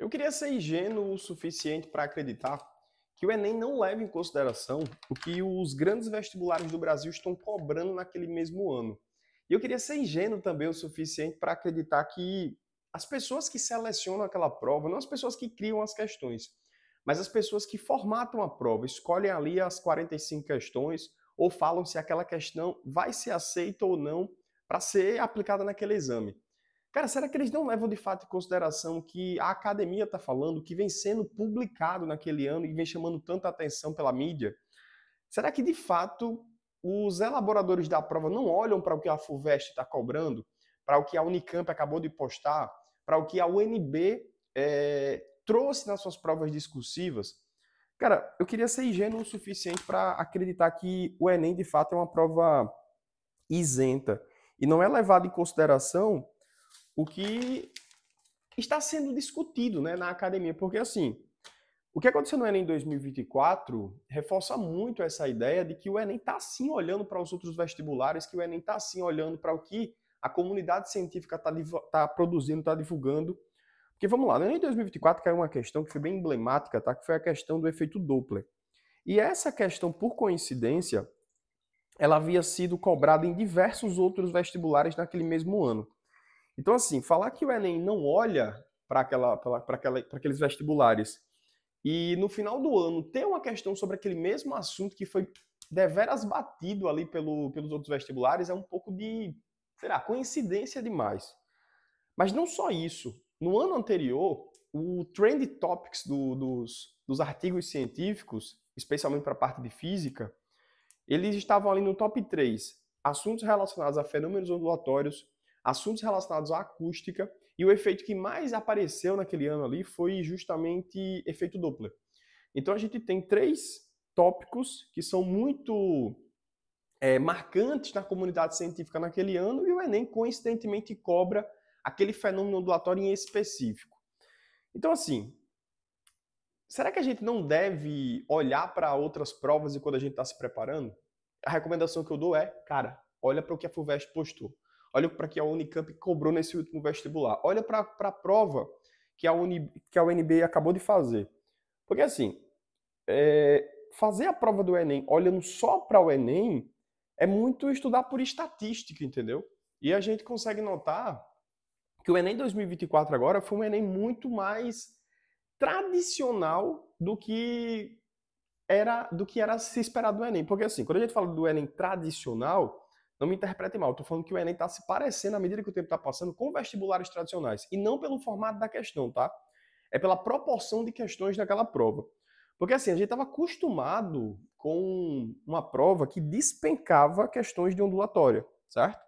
Eu queria ser ingênuo o suficiente para acreditar que o Enem não leva em consideração o que os grandes vestibulares do Brasil estão cobrando naquele mesmo ano. E eu queria ser ingênuo também o suficiente para acreditar que as pessoas que selecionam aquela prova, não as pessoas que criam as questões, mas as pessoas que formatam a prova, escolhem ali as 45 questões ou falam se aquela questão vai ser aceita ou não para ser aplicada naquele exame. Cara, será que eles não levam de fato em consideração o que a academia está falando, que vem sendo publicado naquele ano e vem chamando tanta atenção pela mídia? Será que de fato os elaboradores da prova não olham para o que a FUVEST está cobrando, para o que a Unicamp acabou de postar, para o que a UNB trouxe nas suas provas discursivas? Cara, eu queria ser ingênuo o suficiente para acreditar que o Enem de fato é uma prova isenta e não é levado em consideração o que está sendo discutido, né, na academia, porque assim, o que aconteceu no Enem 2024 reforça muito essa ideia de que o Enem está sim olhando para os outros vestibulares, que o Enem está sim olhando para o que a comunidade científica está produzindo, está divulgando. Porque vamos lá, no Enem 2024 caiu uma questão que foi bem emblemática, tá? Que foi a questão do efeito Doppler. E essa questão, por coincidência, ela havia sido cobrada em diversos outros vestibulares naquele mesmo ano. Então, assim, falar que o Enem não olha para aqueles vestibulares e no final do ano ter uma questão sobre aquele mesmo assunto que foi deveras batido ali pelos outros vestibulares é um pouco de, sei lá, coincidência demais. Mas não só isso. No ano anterior, o Trend Topics dos artigos científicos, especialmente para a parte de física, eles estavam ali no top 3. Assuntos relacionados a fenômenos ondulatórios, assuntos relacionados à acústica, e o efeito que mais apareceu naquele ano ali foi justamente efeito Doppler. Então a gente tem 3 tópicos que são muito marcantes na comunidade científica naquele ano, e o Enem coincidentemente cobra aquele fenômeno ondulatório em específico. Então assim, será que a gente não deve olhar para outras provas e quando a gente está se preparando? A recomendação que eu dou é, cara, olha para o que a FUVEST postou. Olha para o que a Unicamp cobrou nesse último vestibular. Olha para a prova que a UNB acabou de fazer. Porque assim, fazer a prova do Enem olhando só para o Enem é muito estudar por estatística, entendeu? E a gente consegue notar que o Enem 2024 agora foi um Enem muito mais tradicional do que era se esperar do Enem. Porque assim, quando a gente fala do Enem tradicional, não me interprete mal, eu tô falando que o Enem está se parecendo, à medida que o tempo está passando, com vestibulares tradicionais. E não pelo formato da questão, tá? É pela proporção de questões daquela prova. Porque assim, a gente estava acostumado com uma prova que despencava questões de ondulatória, certo?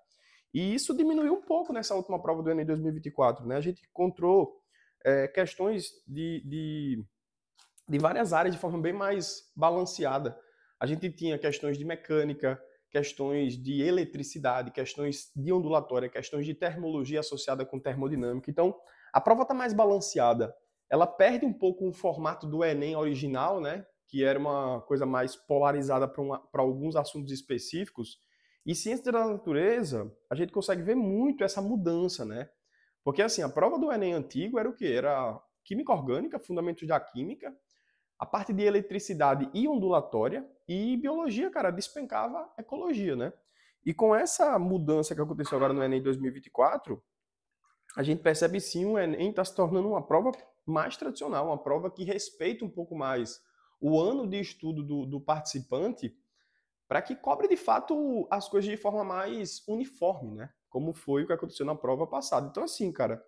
E isso diminuiu um pouco nessa última prova do Enem 2024, né? A gente encontrou questões de várias áreas de forma bem mais balanceada. A gente tinha questões de mecânica, questões de eletricidade, questões de ondulatória, questões de termologia associada com termodinâmica. Então, a prova está mais balanceada. Ela perde um pouco o formato do Enem original, né? Que era uma coisa mais polarizada para alguns assuntos específicos. E ciência da natureza, a gente consegue ver muito essa mudança, né? Porque assim, a prova do Enem antigo era o quê? Era química orgânica, fundamentos da química, a parte de eletricidade e ondulatória, e biologia, cara, despencava ecologia, né? E com essa mudança que aconteceu agora no Enem 2024, a gente percebe sim o Enem está se tornando uma prova mais tradicional, uma prova que respeita um pouco mais o ano de estudo do participante, para que cobre de fato as coisas de forma mais uniforme, né? Como foi o que aconteceu na prova passada. Então, assim, cara,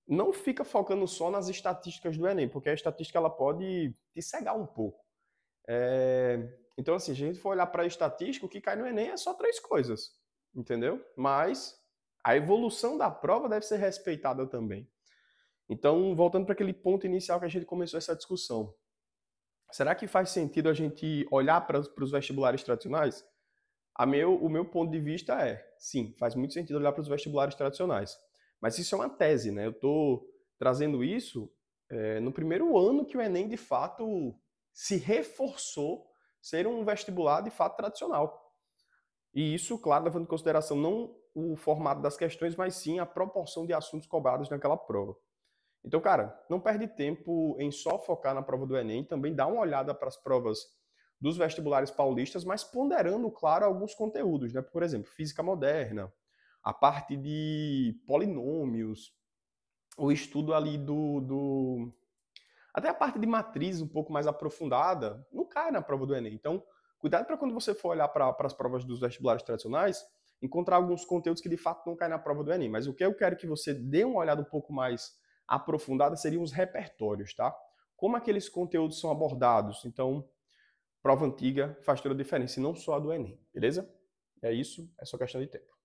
não fica focando só nas estatísticas do Enem, porque a estatística ela pode te cegar um pouco. Então, assim, se a gente for olhar para a estatística, o que cai no Enem é só 3 coisas, entendeu? Mas a evolução da prova deve ser respeitada também. Então, voltando para aquele ponto inicial que a gente começou essa discussão, será que faz sentido a gente olhar para os vestibulares tradicionais? O meu ponto de vista é, sim, faz muito sentido olhar para os vestibulares tradicionais. Mas isso é uma tese, né? Eu estou trazendo isso no primeiro ano que o Enem, de fato, se reforçou ser um vestibular, de fato, tradicional. E isso, claro, levando em consideração não o formato das questões, mas sim a proporção de assuntos cobrados naquela prova. Então, cara, não perde tempo em só focar na prova do Enem, também dá uma olhada para as provas dos vestibulares paulistas, mas ponderando, claro, alguns conteúdos, né? Por exemplo, física moderna, a parte de polinômios, o estudo ali até a parte de matriz um pouco mais aprofundada, não cai na prova do Enem. Então, cuidado para quando você for olhar para as provas dos vestibulares tradicionais, encontrar alguns conteúdos que de fato não caem na prova do Enem. Mas o que eu quero que você dê uma olhada um pouco mais aprofundada seriam os repertórios, tá? Como aqueles conteúdos são abordados. Então, prova antiga faz toda a diferença, e não só a do Enem, beleza? É isso, é só questão de tempo.